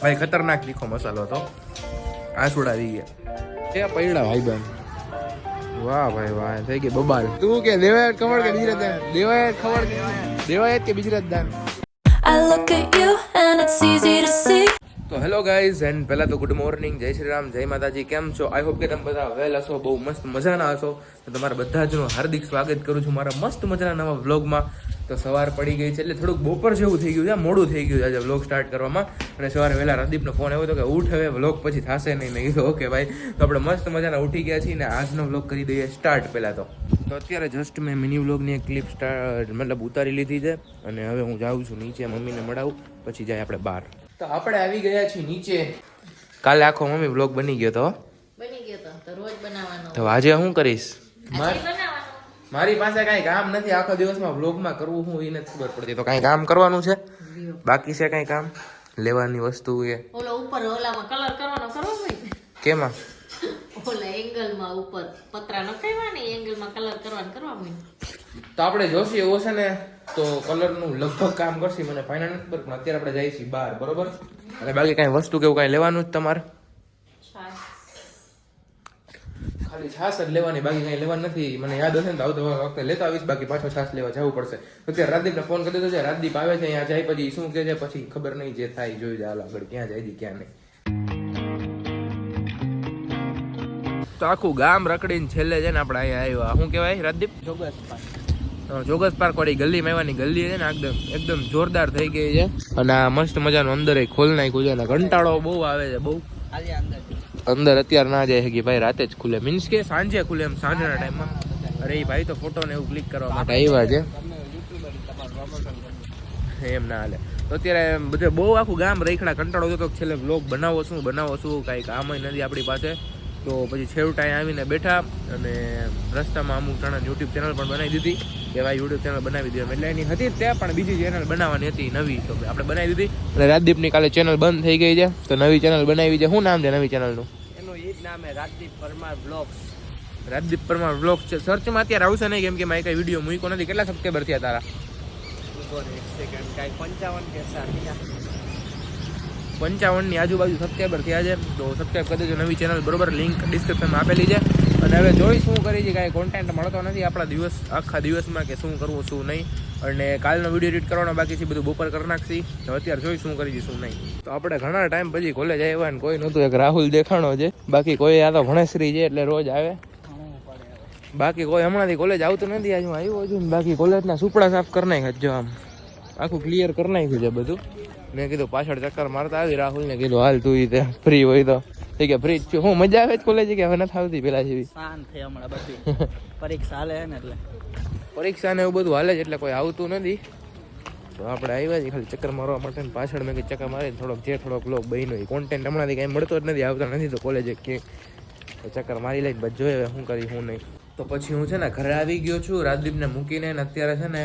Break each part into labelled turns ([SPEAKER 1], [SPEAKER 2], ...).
[SPEAKER 1] ભાઈ ખતરનાક તીખો મસાલો હતો. આસુડા આવી ગયા એ પૈડા ભાઈ બન. વાહ ભાઈ વાહ, થઈ ગઈ બબાલ. તું કે દેવાયત ખબર કે બીજરાત દાન? દેવાયત ખબર કે દેવાયત કે બીજરાત દાન?
[SPEAKER 2] I look at you and it's easy to see.
[SPEAKER 1] તો હેલો ગાઈઝ એન્ડ પહેલાં તો ગુડ મોર્નિંગ, જય શ્રી રામ, જય માતાજી. કેમ છો? આઈ હોપ કે તમે બધા વેલ હશો, બહુ મસ્ત મજાના હશો. તો તમારા બધા જનું હાર્દિક સ્વાગત કરું છું મારા મસ્ત મજાના નવા વ્લોગમાં. તો સવાર પડી ગઈ છે એટલે થોડુંક બપોર જેવું થઈ ગયું છે, મોડું થઈ ગયું છે આજે વ્લોગ સ્ટાર્ટ કરવામાં. અને સવારે વહેલા રદીપનો ફોન આવ્યો હતો કે ઉઠ હવે, વ્લોગ પછી થશે નહીં. મેં કીધું ઓકે ભાઈ. તો આપણે મસ્ત મજાના ઉઠી ગયા છીએ ને આજનો વ્લોગ કરી દઈએ સ્ટાર્ટ. પહેલાં તો અત્યારે જસ્ટ મેં મિની વ્લોગની એક ક્લિપ મતલબ ઉતારી લીધી છે અને હવે હું જાઉં છું નીચે મમ્મીને મળાવું, પછી જાય આપણે બહાર. તો આપણે આવી ગયા છીએ નીચે. કાલે આખો મમ્મી વ્લોગ બની ગયો તો
[SPEAKER 3] રોજ બનાવવાનો.
[SPEAKER 1] તો આજે શું કરીશ?
[SPEAKER 3] બનાવવાનો.
[SPEAKER 1] મારી પાસે કાંઈ કામ નથી, આખો દિવસમાં વ્લોગમાં કરવું હું એ નથી ખબર પડતી. તો કાંઈ કામ કરવાનું છે બાકી છે? કાંઈ કામ લેવાની વસ્તુ એ
[SPEAKER 3] ઓલો ઉપર ઓલામાં કલર કરવાનો કરવો હોય.
[SPEAKER 1] કેમાં?
[SPEAKER 3] ઓલા એંગલમાં ઉપર પતરા નખાવ્યા ને એંગલમાં કલર કરવાનું કરવા હોય.
[SPEAKER 1] તો આપણે જોશી એવો છે ને તો કલરનું લગભગ કામ કરશે, મને ફાઇનલ નથી ખબર, પણ અત્યારે આપણે જઈએ છીએ બહાર, બરોબર? અને બાકી કાંઈ વસ્તુ કેવું કાંઈ લેવાનું જ તમારે? ખાલી છાશ જ લેવાની, બાકી કાંઈ લેવાનું નથી. મને યાદ હશે ને તો આવતો વખતે લેતા આવીશ, બાકી પાછો છાશ લેવા જવું પડશે. અત્યારે રાજદીપને ફોન કરી દીધો છે, રાજદીપ આવે છે અહીંયા જાય પછી શું કહે છે પછી ખબર નહીં, જે થાય જોઈ જાય આગળ ક્યાં જાય ક્યાં નહીં. તો આખું ગામ રખડીને છેલ્લે છે ને આપણે અહીંયા આવ્યા, શું કહેવાય રાજદીપ? જોગસ પાર્ક વાળી ગલીમાં આવવાની. ગલી છે ને એકદમ જોરદાર થઈ ગઈ છે અને આ મસ્ત મજાનું અંદર ખોલ નાખ્યું છે અને કંટાળો બહુ આવે છે, બહુ. અંદર અત્યારે ના જાય કે ભાઈ રાતે જ ખુલે, મીન્સ કે સાંજે ખુલે, એમ સાંજના ટાઈમમાં. અરે એ ભાઈ તો ફોટો ને એવું ક્લિક કરવા માટે આવ્યા છે, એમ ના હાલે. તો અત્યારે બધે બહુ આખું ગામ રેખડા કંટાળો થતો છેલ્લે વ્લોગ બનાવો શું કાંઈ કામ નથી આપણી પાસે. તો પછી છેવટા આવીને બેઠા અને રસ્તામાં અમુક જણા યુટ્યુબ ચેનલ પણ બનાવી દીધી કે ભાઈ યુટ્યુબ ચેનલ બનાવી દીધી. એટલે એની હતી ત્યાં પણ બીજી ચેનલ બનાવવાની હતી નવી, તો આપણે બનાવી દીધી. અને રાજદીપની કાલે ચેનલ બંધ થઈ ગઈ છે તો નવી ચેનલ બનાવી છે. શું નામ છે નવી ચેનલનું?
[SPEAKER 4] એનું એ જ નામ છે રાજદીપ પરમાર બ્લોગ્સ.
[SPEAKER 1] રાજદીપ પરમાર બ્લોગ છે. સર્ચમાં અત્યારે આવશે નહીં કેમ કે મારે કઈ વિડીયો મૂક્યો નથી. કેટલા સબસ્ક્રાઈબર થયા તારા? 55 ની આજુબાજુ સબસ્ક્રાઈબર થયા છે. તો સબસ્ક્રાઈબ કરી દેજો નવી ચેનલ, બરોબર? લિંક ડિસ્ક્રિપ્શનમાં આપેલી છે. અને હવે જોઈ શું કરી છે, કાંઈ કોન્ટેન્ટ મળતો નથી આપણા આખા દિવસમાં કે શું કરવું શું નહીં. અને કાલનો વિડીયો એડિટ કરવાનો બાકી છે, બધું બપોર કરી નાખશી. તો અત્યારે જોઈ શું કરી શું નહીં. તો આપણે ઘણા ટાઈમ પછી કોલેજ આવ્યા ને કોઈ નહોતું, એક રાહુલ દેખાણો છે, બાકી કોઈ આ તો ભણેશ્રી છે એટલે રોજ આવે. બાકી કોઈ હમણાંથી કોલેજ આવતું નથી. આજે હું આવ્યો છું ને બાકી કોલેજના સુપડા સાફ કરી નાખ્યા, જો આમ આખું ક્લિયર કરી નાખ્યું છે બધું. મેં કીધું પાછળ ચક્કર મારતા આવી. રાહુલને કીધું હાલ તું ફ્રી હોય તો. થઈ ગયા ફ્રી છું. હું મજા આવે કોલેજ કે હવે નથી આવતી પેલા જેવી?
[SPEAKER 4] શાંત થઈ હમણાં બધી પરીક્ષા હાલે ને એટલે
[SPEAKER 1] પરીક્ષા ને એવું બધું હાલે છે એટલે કોઈ આવતું નથી. તો આપણે આવ્યા છીએ ખાલી ચક્કર મારવા માટે. પાછળ મેં કંઈ ચક્કર મારી થોડોક લોક બન્યો કોન્ટેન્ટ હમણાંથી કાંઈ મળતો જ નથી, આવતા નથી. તો કોલેજે કે ચક્કર મારી લઈને બસ જોઈએ શું કરી શું નહીં. તો પછી હું છે ને ઘરે આવી ગયો છું રાજદીપને મૂકીને. અત્યારે છે ને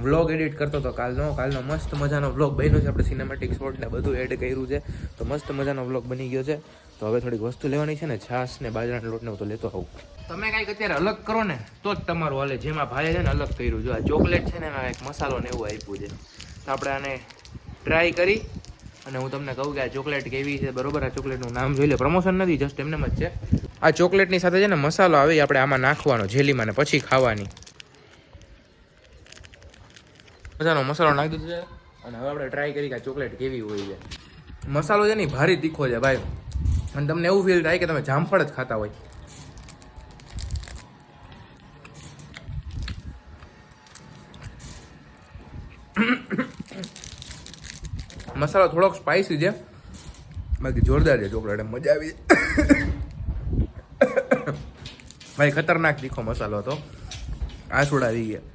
[SPEAKER 1] વ્લોગ એડિટ કરતો હતો કાલનો મસ્ત મજાનો વ્લોગ બન્યો છે. આપણે સિનેમેટિક શોર્ટ ને બધું એડ કર્યું છે, તો મસ્ત મજાનો વ્લોગ બની ગયો છે. તો હવે થોડીક વસ્તુ લેવાની છે ને, છાશ ને બાજરાના લોટને હું તો લેતો આવું. તમે કાંઈક અત્યારે અલગ કરો ને તો જ તમારું હાલે. જેમાં ભાઈએ છે ને અલગ કર્યું, જો આ ચોકલેટ છે ને એમાં એક મસાલો ને એવું આપ્યું છે. તો આપણે આને ટ્રાય કરી અને હું તમને કહું કે આ ચોકલેટ કેવી છે, બરોબર? આ ચોકલેટનું નામ જોઈ લે, પ્રમોશન નથી, જસ્ટ એમને જ છે. આ ચોકલેટની સાથે છે ને મસાલો આવે, આપણે આમાં નાખવાનો જેલીમાં ને પછી ખાવાની. મજાનો મસાલો નાખી દીધો છે અને હવે આપણે ટ્રાય કરી કે આ ચોકલેટ કેવી હોય છે. મસાલો છે ને ભારી તીખો છે ભાઈ, અને તમને એવું ફીલ થાય કે તમે જામફળ જ ખાતા હોય. મસાલો થોડોક સ્પાઇસી છે, બાકી જોરદાર છે ચોકલેટ, એમ મજા આવી. ભાઈ ખતરનાક તીખો મસાલો હતો, આસુડા આવી ગયા.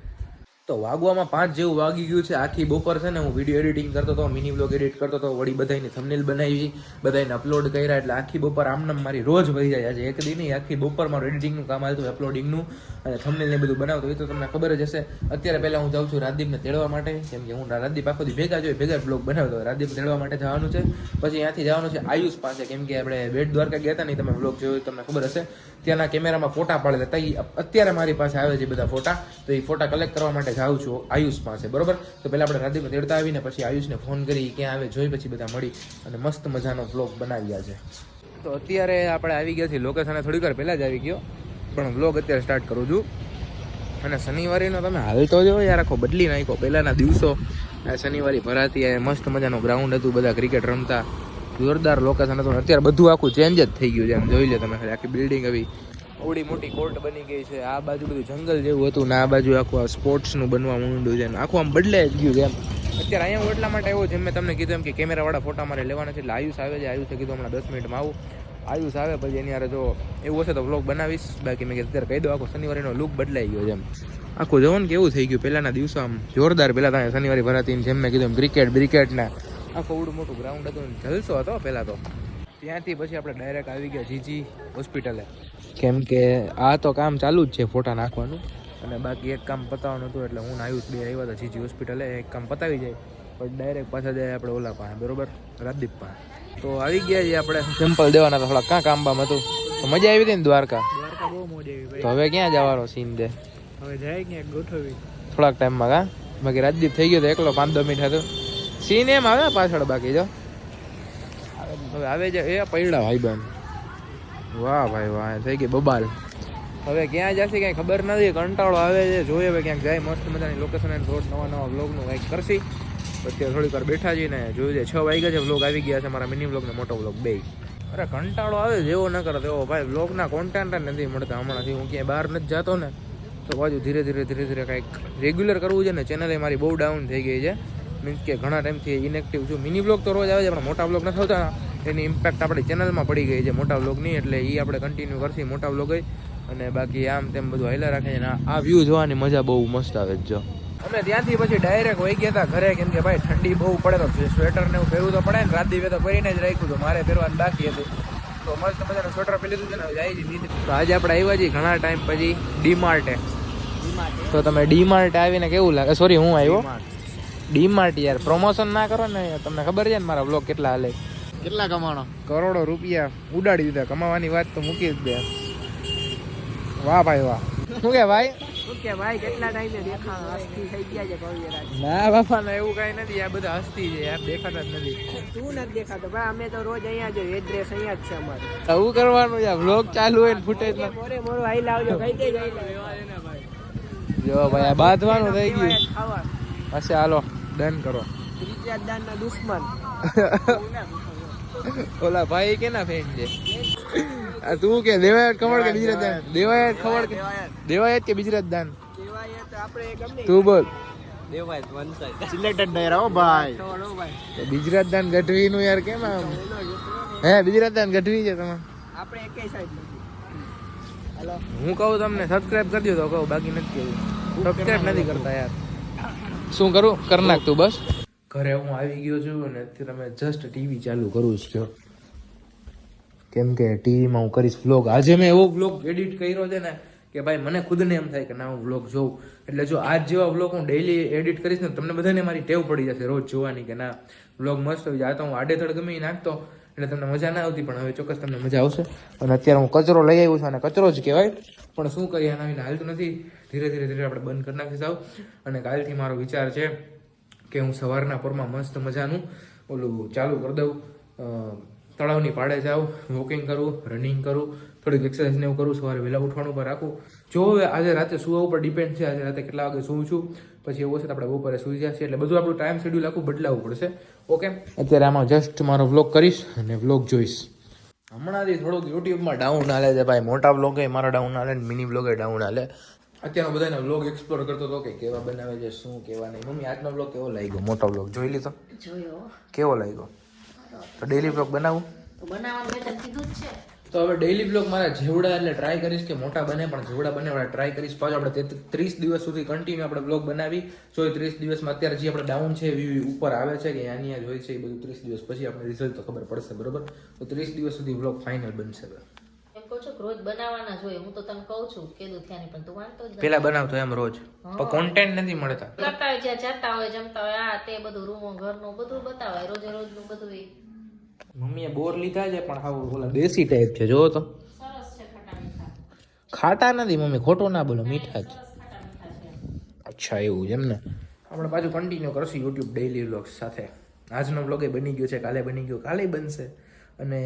[SPEAKER 1] તો વાગવામાં 5 જેવું વાગી ગયું છે. આખી બપોર છે ને હું વિડીયો એડિટિંગ કરતો હતો, મિની વ્લોગ એડિટ કરતો હતો, વળી બધાની થંબનેલ બનાવી, બધાને અપલોડ કર્યા. એટલે આખી બપોર આમનામ મારી રોજ વહી જાય. આજે એક દી નહીં, આખી બપોર મારું એડિટિંગનું કામ હાલતું, અપલોડિંગનું અને થંબનેલ ને બધું બનાવતો હોય. તો તમને ખબર જ હશે. અત્યારે પહેલાં હું જાઉં છું રાજદીપને તેડવા માટે, કેમ કે હું રાજદીપ આખો દી ભેગા બ્લોગ બનાવતો. રાજદીપ તેડવા માટે જવાનું છે. પછી ત્યાંથી જવાનું છે આયુષ પાસે, કેમ કે આપણે બેટ દ્વારકા ગયા હતા નહીં, તમે વ્લોગ જોયો તમને ખબર હશે. ત્યાંના કેમેરામાં ફોટા પાડેલા હતા. અત્યારે મારી પાસે આવે છે બધા ફોટા, તો એ ફોટા કલેક્ટ કરવા માટે પછી આવું છું આયુષ પાસે, બરોબર? તો પહેલાં આપણે રાધીમાં તેડતા આવીને પછી આયુષને ફોન કરી ક્યાં આવે જોઈ પછી બધા મળી અને મસ્ત મજાનો વ્લોગ બનાવ્યા છે. તો અત્યારે આપણે આવી ગયા છીએ લોકેશને, થોડીક વાર પહેલાં જ આવી ગયો પણ વ્લોગ અત્યારે સ્ટાર્ટ કરું છું. અને શનિવારીનો તમે હાલતો જો યાર, આખો બદલી નાખ્યો. પહેલાંના દિવસો શનિવારી ભરાતી, મસ્ત મજાનું ગ્રાઉન્ડ હતું, બધા ક્રિકેટ રમતા, જોરદાર લોકેશન હતું. અત્યારે બધું આખું ચેન્જ જ થઈ ગયું છે. એમ જોઈ લે તમે, આખી બિલ્ડિંગ આવી ઓડી મોટી કોર્ટ બની ગઈ છે. આ બાજુ બધું જંગલ જેવું હતું ને આ બાજુ આખું સ્પોર્ટ્સનું બનવા માંડ્યું છે. આખું આમ બદલાઈ જ ગયું છે એમ. અત્યારે અહીંયા હું એટલા માટે આવ્યો જેમ મેં તમને કીધું એમ કે કેમેરાવાળા ફોટા મારે લેવાના છે. એટલે આયુષ આવે છે, આયુષે કીધું હમણાં 10 મિનિટમાં આવું. આયુષ આવે પછી એની યારે જો એવું હશે તો વ્લોગ બનાવીશ. બાકી મેં અત્યારે કહી દઉં આખો શનિવારીનો લુક બદલાઈ ગયો છે એમ. આખું જવાનું કેવું થઈ ગયું. પહેલાંના દિવસો આમ જોરદાર. પહેલાં ત્યાં શનિવારી ભરાતી જેમ મેં કીધું ક્રિકેટ ને આખું ઉડું મોટું ગ્રાઉન્ડ હતું, જલસો હતો પહેલાં તો. ત્યાંથી પછી આપણે ડાયરેક્ટ આવી ગયા જીજી હોસ્પિટલે, કેમ કે આ તો કામ ચાલુ જ છે ફોટા નાખવાનું અને બાકી એક કામ પતાવવાનું હતું. એટલે હું આયુષ બે આવ્યા હતા જીજી હોસ્પિટલે. એક કામ પતાવી જાય પણ ડાયરેક્ટ પાછા જાય આપણે ઓલા પાસે, બરોબર, રાજદીપ પાસે. તો આવી ગયા છીએ આપણે સિમ્પલ દેવાના. થોડા ક્યાં કામ બામ હતું તો મજા આવી હતી ને દ્વારકા
[SPEAKER 4] બહુ મોજ આવી ભાઈ.
[SPEAKER 1] તો હવે ક્યાં જવાનો સીન દે?
[SPEAKER 4] હવે જાય ક્યાંક ગોઠવી
[SPEAKER 1] થોડાક ટાઈમમાં કા. બાકી રાજદીપ થઈ ગયો તો એકલો 5-10 મિનિટ હતું. સીન એમ આવે પાછળ, બાકી જો હવે આવે છે એ પૈડા ભાઈ બન. વાહ ભાઈ વાહ, થઈ ગઈ બબાલ. હવે ક્યાં જશે કંઈ ખબર નથી, કંટાળો આવે છે. જોઈએ હવે ક્યાંક જાય મસ્ત મજાની લોકેશન અને રોજ નવા વ્લોગનું કંઈક કરશી. અત્યારે થોડીક વાર બેઠા છીએ ને જોયું છે 6 વાગ્યા છે. વ્લોગ આવી ગયા છે મારા મિની વ્લોગ ને મોટો વ્લોગ બે. અરે કંટાળો આવે જેવો ન કરે તેવો ભાઈ. વ્લોગના કોન્ટેન્ટ નથી મળતા હમણાંથી. હું ક્યાંય બહાર નથી જતો ને તો બાજુ ધીરે ધીરે કંઈક રેગ્યુલર કરવું છે ને. ચેનલ મારી બહુ ડાઉન થઈ ગઈ છે, મીન્સ કે ઘણા ટાઈમથી ઇનેક્ટિવ છું. મિની વ્લોગ તો રોજ આવે છે પણ મોટા વ્લોગ નથી આવતા. એની ઇમ્પેક્ટ આપણી ચેનલમાં પડી ગઈ છે મોટા વ્લોગની. એટલે એ આપણે કન્ટિન્યુ કરશી મોટા વ્લોગ. અને બાકી આમ તેમ બધું હાલ્યા રાખે છે. આ વ્યૂ જોવાની મજા બહુ મસ્ત આવે છે. જો અમે ત્યાંથી પછી ડાયરેક્ટ વહી ગયા હતા ઘરે, કેમ કે ભાઈ ઠંડી બહુ પડે તો સ્વેટર ને એવું પહેરવું તો પડે ને. રાતદીપે તો પહેરીને જ રાખ્યું હતું, મારે પહેરવાનું બાકી હતું. તો મસ્ત મજાનું સ્વેટર પહેરી લીધું છે ને જાય છે. તો આજે આપણે આવ્યા છીએ ઘણા ટાઈમ પછી ડીમાર્ટે. તો તમે ડીમાર્ટ આવીને કેવું લાગે? સોરી, હું આવ્યો ડીમાર્ટ. યાર પ્રમોશન ના કરો ને, તમને ખબર છે ને મારા વ્લોગ કેટલા હાલે.
[SPEAKER 4] કેટલા કમાણો?
[SPEAKER 1] કરોડો રૂપિયા ઉડાડી દીધા. કમાવાની વાત તો મૂકી જ દે. વાહ ભાઈ વાહ. શું કે ભાઈ?
[SPEAKER 4] શું કે ભાઈ કેટલા ટાઈમે દેખા હસ્તી થઈ ગયા છે ભવ્યરાજ?
[SPEAKER 1] ના બાપા ના, એવું કઈ નથી. આ બધા હસ્તી છે યાર, દેખાતા જ નથી.
[SPEAKER 4] તું નથી દેખાતો ભાઈ. અમે તો રોજ અહીંયા જ એડ્રેસ અહીંયા જ છે અમારે.
[SPEAKER 1] આવું કરવાનું યાર, વ્લોગ ચાલુ હોય ને ફૂટેજ માં
[SPEAKER 4] મોરે મોરો આઈ લાવજો, કઈ દે જઈ ભાઈ.
[SPEAKER 1] જો ભાઈ આ બાંધવાનું થઈ ગયું.
[SPEAKER 4] ખાવા
[SPEAKER 1] હશે, હાલો ડન કરો.
[SPEAKER 4] દાનના દુશ્મન
[SPEAKER 1] ઓલા ભાઈ કેના ફેન છે? આ તું કે દેવાયત ખબર કે બીજરાત દાન? દેવાયત ખબર કે દેવાયત કે બીજરાત દાન?
[SPEAKER 4] દેવાયત આપણે ગમે.
[SPEAKER 1] તું બોલ.
[SPEAKER 4] દેવાયત વન સાઈડ સિલેક્ટેડ નહીં રહો ભાઈ.
[SPEAKER 1] તો બીજરાત દાન ગઢવી નું યાર કેમ આમ? હે બીજરાત દાન ગઢવી છે તમે?
[SPEAKER 4] આપણે એકેય સાઈડ નથી. હાલો
[SPEAKER 1] હું કહું તમને સબસ્ક્રાઇબ કરી દો તો કહું, બાકી નથી કેવું. સબસ્ક્રાઇબ નથી કરતા યાર. શું કરું? કર નાખ તું બસ. ઘરે હું આવી ગયો છું અને અત્યારે તમે જસ્ટ ટીવી ચાલુ કરું છું, કેમ કે ટીવીમાં હું કરીશ વ્લોગ. આજે મેં એવો વ્લોગ એડિટ કર્યો છે ને કે ભાઈ મને ખુદને એમ થાય કે ના હું વ્લોગ જોઉં. એટલે જો આજ જેવા વ્લોગ હું ડેઈલી એડિટ કરીશ ને તમને બધાને મારી ટેવ પડી જશે રોજ જોવાની કે ના વ્લોગ મસ્ત આવી જાય. તો હું આડેધડ ગમે એ નાખતો એટલે તમને મજા ના આવતી, પણ હવે ચોક્કસ તમને મજા આવશે. અને અત્યારે હું કચરો લઈ આવ્યો છું અને કચરો જ કહેવાય, પણ શું કરીએ આના વિના હાલતું નથી. ધીરે ધીરે આપણે બંધ કરી નાખીશ આવ. અને કાલથી મારો વિચાર છે કે હું સવારના પોરમાં મસ્ત મજાનું ઓલું ચાલુ કરી દઉં. તળાવની પાડે જાઉં, વોકિંગ કરું, રનિંગ કરું, થોડીક એક્સરસાઇઝ ને એવું કરું. સવારે વહેલા ઉઠવાનું પર રાખું. જો હવે આજે રાતે સુવા ઉપર ડિપેન્ડ છે, આજે રાતે કેટલા વાગે સૂવું છું. પછી એવું હશે તો આપણે બપોરે સૂઈ જશે. એટલે બધું આપણું ટાઈમ શેડ્યુલ આખું બદલાવવું પડશે. ઓકે, અત્યારે આમાં જસ્ટ મારો વ્લોગ કરીશ અને વ્લોગ જોઈશ. હમણાંથી થોડુંક યુટ્યુબમાં ડાઉન હાલે છે ભાઈ. મોટા વ્લોગ મારા ડાઉન હાલે ને મિની વ્લોગ ડાઉન હાલે. અત્યારનો બધાના વ્લોગ એક્સપ્લોર કરતો હતો કે કેવા બનાવે છે, શું કેવા નહીં. મમ્મી આજનો વ્લોગ કેવો લાગ્યો? મોટો વ્લોગ જોઈ લીધો?
[SPEAKER 3] જોયો.
[SPEAKER 1] કેવો લાગ્યો? તો ડેઈલી વ્લોગ બનાવું?
[SPEAKER 3] તો બનાવવાનું મેં તને કીધું જ છે.
[SPEAKER 1] તો હવે ડેઈલી વ્લોગ મારા જેવડા એટલે ટ્રાય કરીશ કે મોટા બને, પણ જેવડા બને વાળા ટ્રાય કરીશ. પાછું આપણે 30 દિવસ સુધી કન્ટિન્યુ આપણે વ્લોગ બનાવી. જો 30 દિવસમાં અત્યારે જે આપણે ડાઉન છે વ્યૂ ઉપર આવે છે કે અહીંયા જ હોય છે એ બધું 30 દિવસ પછી આપણે રિઝલ્ટ તો ખબર પડશે, બરોબર? તો 30 દિવસ સુધી વ્લોગ ફાઇનલ બનશે.
[SPEAKER 3] એમ કહું છું કે રોજ બનાવવાના જોઈએ. હું તો તને કહું છું કીધું થયા નહીં, પણ તું વાંધો જ
[SPEAKER 1] પેલા બનાવતો એમ રોજ, પણ કોન્ટેન્ટ નથી મળતા.
[SPEAKER 3] કરતા હોય જ્યાં જતા હોય જમતા હોય આ તે બધું રૂમો ઘરનું બધું બતાવાય રોજે રોજનું બધું.
[SPEAKER 1] મમ્મીએ બોર લીધા છે પણ હાવ ઓલા દેશી ટાઈપ છે. જોવો તો
[SPEAKER 3] સરસ છે. ખટા મીઠા
[SPEAKER 1] ખાટા નથી મમ્મી, ખોટો ના બોલો, મીઠા જ. અચ્છા એવું છે એમ ને. આપણે પાછું કન્ટિન્યુ કરશું યુટ્યુબ ડેઇલી વ્લોગ્સ સાથે. આજનો વ્લોગ એ બની ગયો છે, કાલે બની ગયો, કાલે બનશે. અને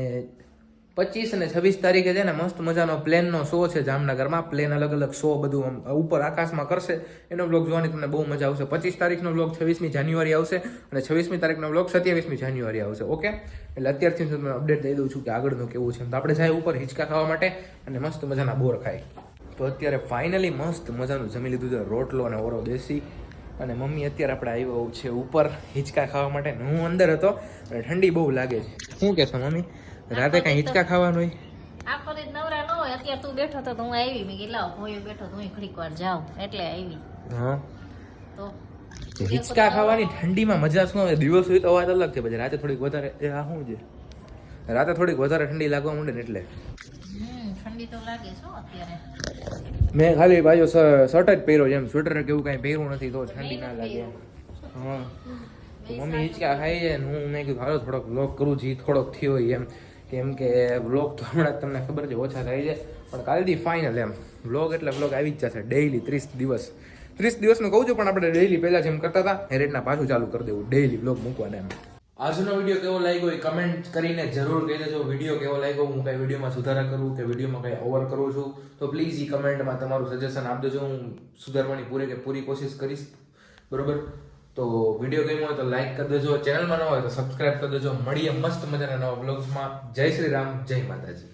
[SPEAKER 1] 25 અને 26 તારીખે છે ને મસ્ત મજાનો પ્લેનનો શો છે જામનગરમાં. પ્લેન અલગ અલગ શો બધું આમ ઉપર આકાશમાં કરશે. એનો વ્લોગ જોવાની તમને બહુ મજા આવશે. 25 તારીખનો વ્લોગ 26મી જાન્યુઆરી આવશે અને 26મી તારીખનો વ્લોગ 27મી જાન્યુઆરી આવશે. ઓકે, એટલે અત્યારથી હું તમને અપડેટ દઈ દઉં છું કે આગળનું કેવું છે. તો આપણે જાય ઉપર હિંચકા ખાવા માટે અને મસ્ત મજાના બોર ખાય. તો અત્યારે ફાઇનલી મસ્ત મજાનું જમી લીધું છે, રોટલો અને ઓરો દેશી. અને મમ્મી અત્યારે આપણે આવ્યો છે ઉપર હિંચકા ખાવા માટે. હું અંદર હતો અને ઠંડી બહુ લાગે છે. શું કહેશો મમ્મી, રાતે કાંઈ હિંચકા ખાવાનું હોય?
[SPEAKER 3] આખો દી નવરા ન હોય. અત્યારે તું બેઠો તો હું આવી. મેં કીધું લાવ ભોયો બેઠો તો હું ઘડીક વાર જાઉં એટલે આવી.
[SPEAKER 1] હા,
[SPEAKER 3] તો
[SPEAKER 1] હિંચકા ખાવાની ઠંડીમાં મજા શું આવે? દિવસ હોય તો વાત અલગ છે, પછી રાતે થોડીક વધારે આ શું છે, રાતે થોડીક વધારે ઠંડી લાગવા માંડે ને એટલે
[SPEAKER 3] ઠંડી તો લાગે છે હો અત્યારે.
[SPEAKER 1] મેં ખાલી બાજુ શર્ટ જ પહેર્યો છે, એમ સ્વેટર કે એવું કાંઈ પહેર્યું નથી તો ઠંડી ના લાગે. હા, તો મમ્મી હિંચકા ખાઈ છે ને હું મેં કીધું હાલો થોડોક વ્લોગ કરું જે થોડોક થયો હોય એમ. કેમ કે વ્લોગ તો હમણાં તમને ખબર છે ઓછા થાય છે, પણ કાલથી ફાઇનલ એમ વ્લોગ એટલે વ્લોગ આવી જ જશે ડેઈલી 30 દિવસનું કહું છું, પણ આપણે ડેઈલી પહેલાં જેમ કરતા હતા એ રીતના પાછું ચાલુ કરી દેવું ડેઈલી વ્લોગ મૂકવાના એમ. આજનો વિડીયો કેવો લાગ્યો એ કમેન્ટ કરીને જરૂર કહી દેજો. વિડીયો કેવો લાગ્યો, હું કઈ વિડીયોમાં સુધારા કરું કે વિડીયોમાં કઈ ઓવર કરું છું તો પ્લીઝ એ કમેન્ટમાં તમારું સજેશન આપી દેજો. હું સુધારવાની પૂરી કોશિશ કરીશ. બરોબર, તો વિડીયો ગમ્યો હોય તો લાઈક કરી દેજો, ચેનલમાં ન હોય તો સબસ્ક્રાઇબ કરી દેજો. મળીએ મસ્ત મજાના નવા વ્લોગ્સમાં. જય શ્રી રામ, જય માતાજી.